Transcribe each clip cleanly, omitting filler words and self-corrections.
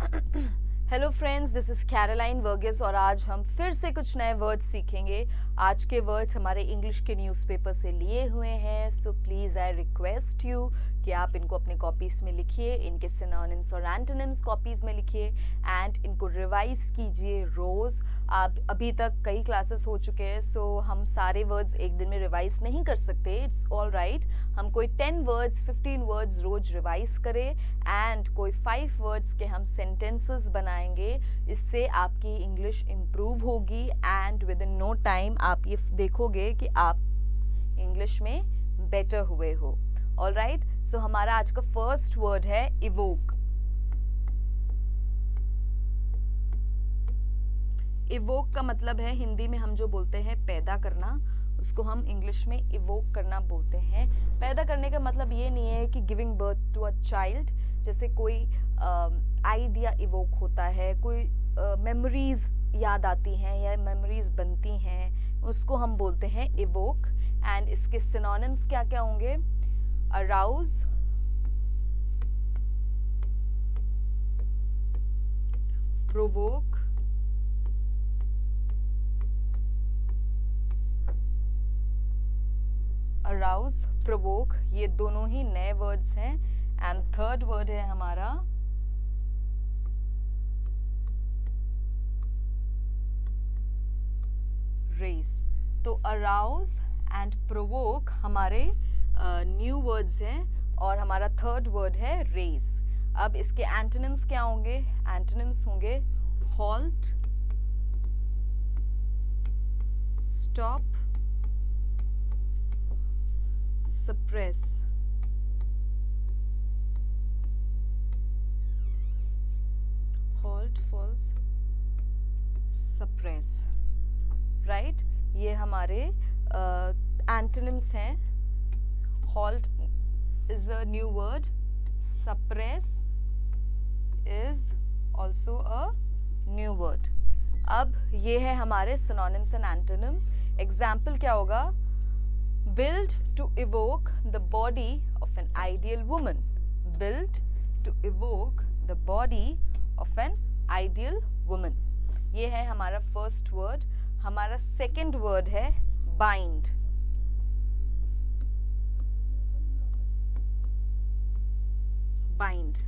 Hello friends, this is Caroline Varghese और आज हम फिर से कुछ नए वर्ड्स सीखेंगे। आज के वर्ड्स हमारे इंग्लिश के न्यूज़पेपर से लिए हुए हैं, so please I request you कि आप इनको अपने कॉपीज़ में लिखिए, इनके सिनोनिम्स और एंटोनिम्स कॉपीज़ में लिखिए एंड इनको रिवाइज कीजिए रोज़। आप अभी तक कई क्लासेस हो चुके हैं, सो हम सारे वर्ड्स एक दिन में रिवाइज नहीं कर सकते, इट्स ऑल राइट। हम कोई 10 वर्ड्स 15 वर्ड्स रोज रिवाइज करें एंड कोई 5 वर्ड्स के हम सेंटेंसेस बनाएंगे। इससे आपकी इंग्लिश इम्प्रूव होगी and with in no time आप ये देखोगे कि आप इंग्लिश में बेटर हुए हो। ऑल राइट, सो हमारा आज का फर्स्ट वर्ड है इवोक। इवोक का मतलब है, हिंदी में हम जो बोलते हैं पैदा करना, उसको हम इंग्लिश में इवोक करना बोलते हैं। पैदा करने का मतलब ये नहीं है कि giving birth to a child, जैसे कोई आइडिया इवोक होता है, कोई मेमोरीज याद आती हैं या मेमोरीज बनती हैं, उसको हम बोलते हैं इवोक। एंड इसके सिनोनिम्स क्या क्या होंगे? अराउज, प्रोवोक, अराउज, प्रोवोक, ये दोनों ही नए वर्ड्स हैं। एंड थर्ड वर्ड है हमारा रेस। तो अराउज एंड प्रोवोक हमारे न्यू वर्ड्स हैं और हमारा थर्ड वर्ड है रेस। अब इसके एंटोनिम्स क्या होंगे? एंटोनिम्स होंगे halt, stop, suppress, halt, false, suppress, right? ये हमारे antonyms हैं। halt is a new word, suppress is also a new word। अब ये है हमारे synonyms and antonyms। example क्या होगा? Build to evoke the body of an ideal woman. Build to evoke the body of an ideal woman. ये है हमारा first word. हमारा सेकंड वर्ड है bind। bind,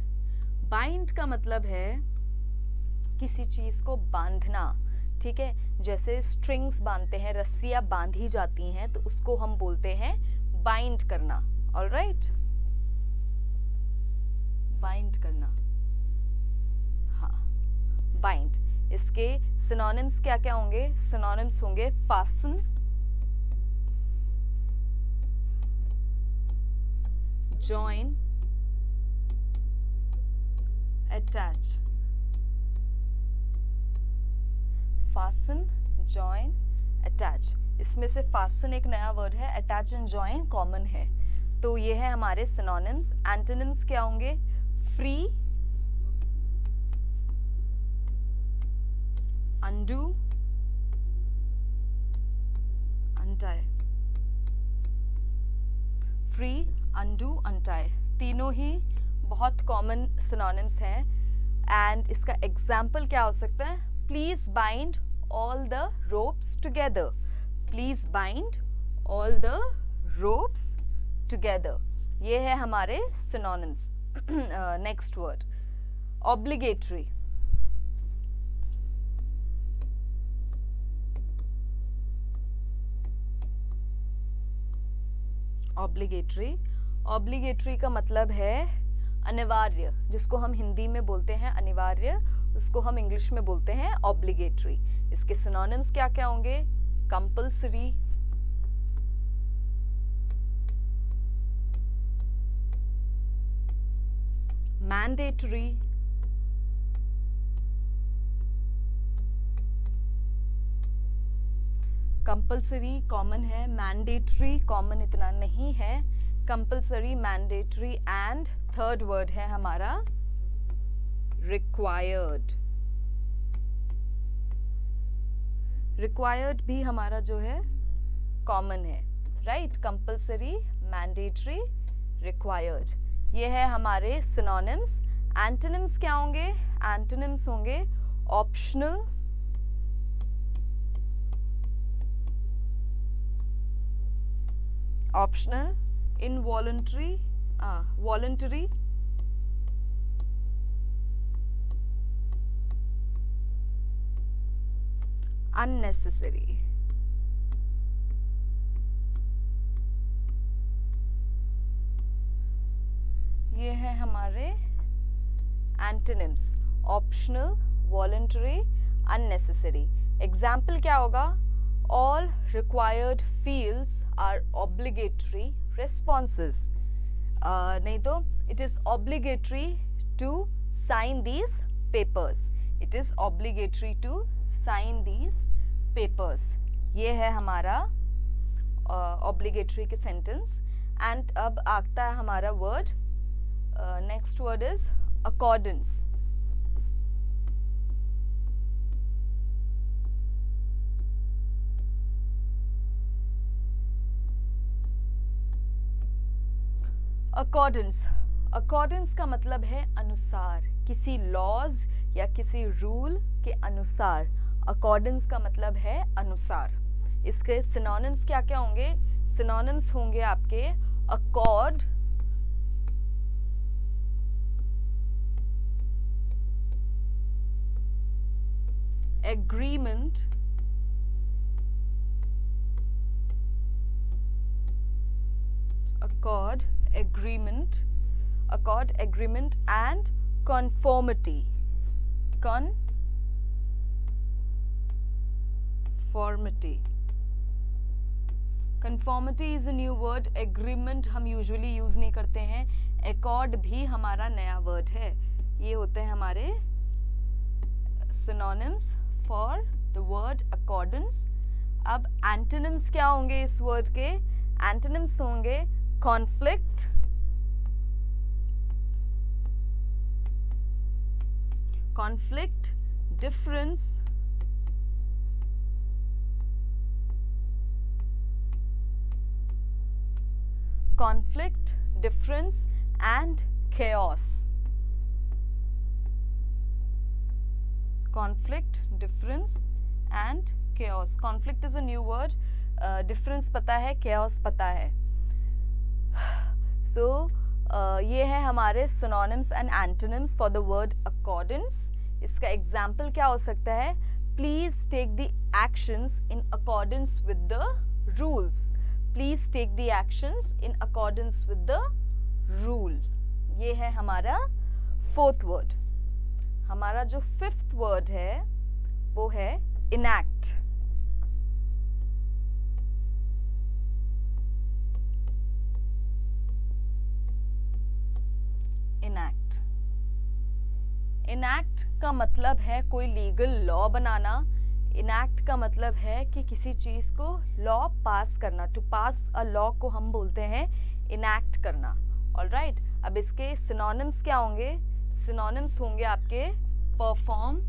bind का मतलब है किसी चीज को बांधना, ठीक है? जैसे स्ट्रिंग्स बांधते हैं, रस्सियां बांधी जाती हैं, तो उसको हम बोलते हैं बाइंड करना। ऑल राइट, बाइंड करना, हाँ, बाइंड। इसके सिनोनिम्स क्या क्या होंगे? सिनोनिम्स होंगे fasten, join, attach. Fasten, join, attach. इसमें से फास्टन एक नया वर्ड है, अटैच एंड जॉइन कॉमन है। तो ये है हमारे सिनोनिम्स। एंटोनिम्स क्या होंगे? Free, undo, untie. Free, undo, untie, तीनों ही बहुत कॉमन सिनोनिम्स हैं। एंड इसका एग्जाम्पल क्या हो सकता है? Please bind all the ropes together. Please bind all the ropes together. ये है हमारे synonyms. Next word, obligatory. Obligatory. Obligatory का मतलब है अनिवार्य, जिसको हम हिंदी में बोलते हैं अनिवार्य, उसको हम इंग्लिश में बोलते हैं ऑब्लिगेटरी। इसके सिनोनिम्स क्या क्या होंगे? कंपल्सरी, मैंडेटरी, कंपल्सरी कॉमन है, मैंडेटरी कॉमन इतना नहीं है। Compulsory, mandatory and third word है हमारा रिक्वायर्ड। रिक्वायर्ड भी हमारा जो है कॉमन है, राइट? कंपल्सरी, मैंडेटरी, रिक्वायर्ड, ये है हमारे सिनोनिम्स। एंटोनिम्स क्या होंगे? एंटोनिम्स होंगे optional, optional, involuntary, voluntary, unnecessary. ये है हमारे antonyms, optional, voluntary, unnecessary. Example क्या होगा? All required fields are obligatory responses. नहीं तो it is obligatory to sign these papers. It is obligatory to sign these papers. ये है हमारा ऑब्लिगेटरी के सेंटेंस. एंड अब आता है हमारा word. Next word is accordance. Accordance, accordance का मतलब है अनुसार, किसी लॉज या किसी रूल के अनुसार. अकॉर्डेंस का मतलब है अनुसार. इसके सिनोनिम्स क्या क्या होंगे? सिनोनिम्स होंगे आपके accord, agreement, accord, agreement, accord, agreement and conformity. Conformity. Conformity is a new word. Agreement हम usually use नहीं करते हैं. Accord भी हमारा नया word है. ये होते हैं हमारे synonyms for the word accordance. अब antonyms क्या होंगे इस word के? Antonyms होंगे conflict, conflict, difference, conflict, difference and chaos. Conflict, difference and chaos. Conflict is a new word. Difference पता है, chaos पता है. So ये है हमारे synonyms and antonyms for the word accordance. इसका example क्या हो सकता है? Please take the actions in accordance with the rules. Please take the actions in accordance with the rule. ये है हमारा fourth word. हमारा जो fifth word है वो है enact. enact. enact का मतलब है कोई लीगल लॉ बनाना. enact का मतलब है कि किसी चीज को लॉ पास करना. टू पास अ लॉ को हम बोलते हैं enact करना. ऑलराइट. अब इसके सिनोनिम्स क्या होंगे? सिनोनिम्स होंगे आपके परफॉर्म,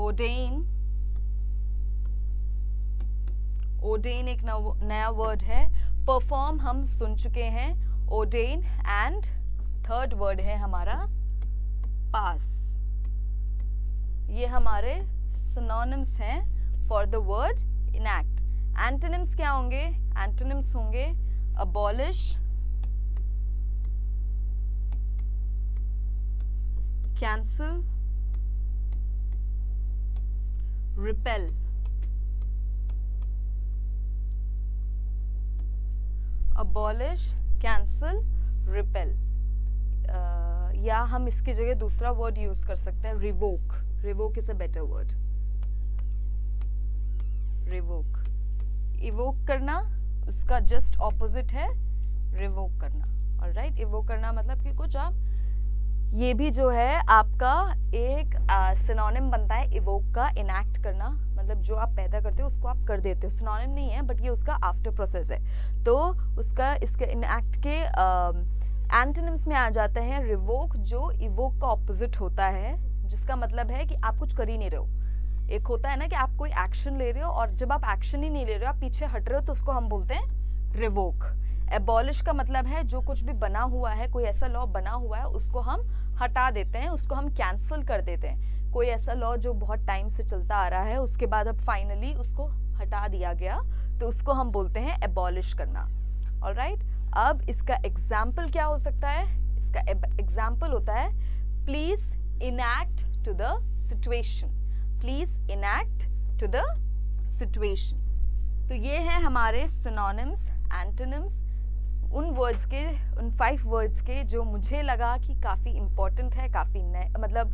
ordain. ordain एक नया वर्ड है. परफॉर्म हम सुन चुके हैं. ordain एंड थर्ड वर्ड है हमारा पास. ये हमारे synonyms हैं for the word enact. Antonyms क्या होंगे? Antonyms होंगे abolish, cancel, repel. abolish, cancel, repel. या हम इसकी जगह दूसरा वर्ड यूज कर सकते हैं revoke. revoke is a better word. revoke. evoke करना उसका जस्ट ऑपोजिट है revoke करना. ऑलराइट. evoke करना मतलब कि कुछ आप, ये भी जो है आपका एक सिनोनिम बनता है evoke का. enact करना मतलब जो आप पैदा करते हो उसको आप कर देते हो. सिनोनिम नहीं है बट ये उसका आफ्टर प्रोसेस है. तो उसका इसके enact के एंटोनिम्स में आ जाते हैं रिवोक, जो इवोक का ऑपोजिट होता है, जिसका मतलब है कि आप कुछ कर ही नहीं रहे हो. एक होता है ना कि आप कोई एक्शन ले रहे हो और जब आप एक्शन ही नहीं ले रहे हो, आप पीछे हट रहे हो, तो उसको हम बोलते हैं रिवोक. एबॉलिश का मतलब है जो कुछ भी बना हुआ है, कोई ऐसा लॉ बना हुआ है उसको हम हटा देते हैं, उसको हम कैंसिल कर देते हैं। कोई ऐसा लॉ जो बहुत टाइम से चलता आ रहा है उसके बाद अब फाइनली उसको हटा दिया गया, तो उसको हम बोलते हैं एबॉलिश करना। ऑलराइट, अब इसका एग्जाम्पल क्या हो सकता है? इसका एग्जाम्पल होता है please enact to the situation. Please enact to the situation. तो ये है हमारे सिनोनिम्स, एंटोनिम्स, उन वर्ड्स के, उन 5 वर्ड्स के जो मुझे लगा कि काफ़ी इम्पोर्टेंट है, काफ़ी नए मतलब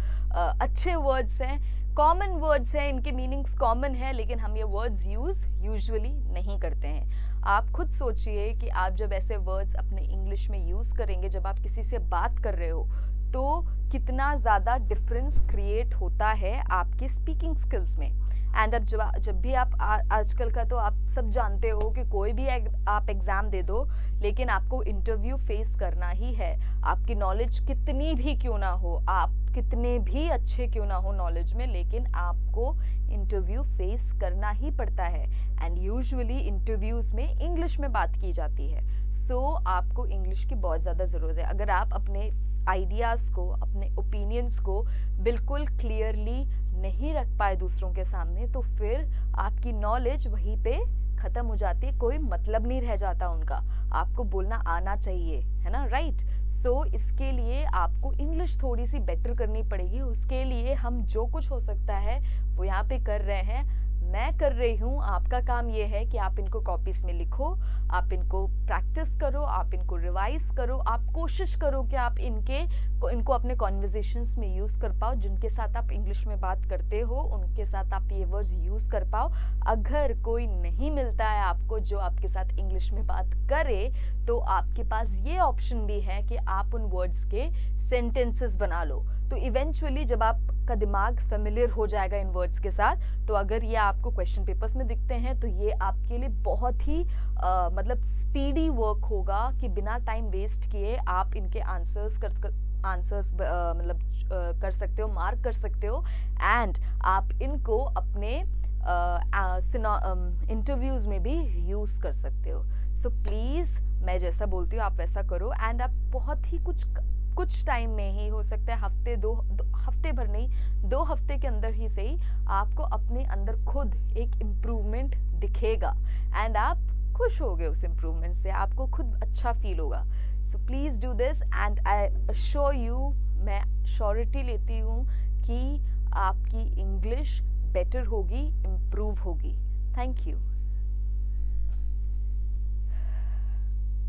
अच्छे वर्ड्स हैं, कॉमन वर्ड्स हैं, इनके मीनिंग्स कॉमन है, लेकिन हम ये वर्ड्स यूजुअली नहीं करते हैं। आप खुद सोचिए कि आप जब ऐसे वर्ड्स अपने इंग्लिश में यूज़ करेंगे, जब आप किसी से बात कर रहे हो, तो कितना ज़्यादा डिफरेंस क्रिएट होता है आपके स्पीकिंग स्किल्स में। एंड अब जब भी आप आजकल का तो आप सब जानते हो कि कोई भी आप एग्ज़ाम दे दो, लेकिन आपको इंटरव्यू फेस करना ही है। आपकी नॉलेज कितनी भी क्यों ना हो, आप कितने भी अच्छे क्यों ना हो नॉलेज में, लेकिन आपको इंटरव्यू फेस करना ही पड़ता है। एंड यूजुअली इंटरव्यूज़ में इंग्लिश में बात की जाती है। सो आपको इंग्लिश की बहुत ज़्यादा ज़रूरत है। अगर आप अपने आइडियाज़ को, अपने ओपिनियंस को बिल्कुल क्लियरली नहीं रख पाए दूसरों के सामने, तो फिर आपकी नॉलेज वहीं पे ख़त्म हो जाती है, कोई मतलब नहीं रह जाता उनका। आपको बोलना आना चाहिए, है ना, राइट? सो इसके लिए आपको इंग्लिश थोड़ी सी बेटर करनी पड़ेगी। उसके लिए हम जो कुछ हो सकता है वो यहाँ पे कर रहे हैं, मैं कर रही हूँ। आपका काम ये है कि आप इनको कॉपीज़ में लिखो, आप इनको प्रैक्टिस करो, आप इनको रिवाइज करो, आप कोशिश करो कि आप इनको अपने कॉन्वर्जेशंस में यूज़ कर पाओ। जिनके साथ आप इंग्लिश में बात करते हो उनके साथ आप ये वर्ड्स यूज़ कर पाओ। अगर कोई नहीं मिलता है आपको जो आपके साथ इंग्लिश में बात करे, तो आपके पास ये ऑप्शन भी है कि आप उन वर्ड्स के सेंटेंसेस बना लो। तो इवेंचुअली जब आपका दिमाग फेमिलियर हो जाएगा इन वर्ड्स के साथ, तो अगर ये आपको क्वेश्चन पेपर्स में दिखते हैं तो ये आपके लिए बहुत ही मतलब स्पीडी वर्क होगा कि बिना टाइम वेस्ट किए आप इनके आंसर्स मतलब कर सकते हो, मार्क कर सकते हो, एंड आप इनको अपने इंटरव्यूज़ में भी यूज़ कर सकते हो। सो प्लीज़, मैं जैसा बोलती हूँ आप वैसा करो, एंड आप बहुत ही कुछ टाइम में ही, हो सकता है हफ्ते भर नहीं, 2 हफ्ते के अंदर ही सही, आपको अपने अंदर खुद एक इम्प्रूवमेंट दिखेगा एंड आप खुश होगे उस इम्प्रूवमेंट से, आपको खुद अच्छा फील होगा। So please do this and I assure you, मैं श्योरिटी लेती हूँ कि आपकी इंग्लिश बेटर होगी, इम्प्रूव होगी। Thank you.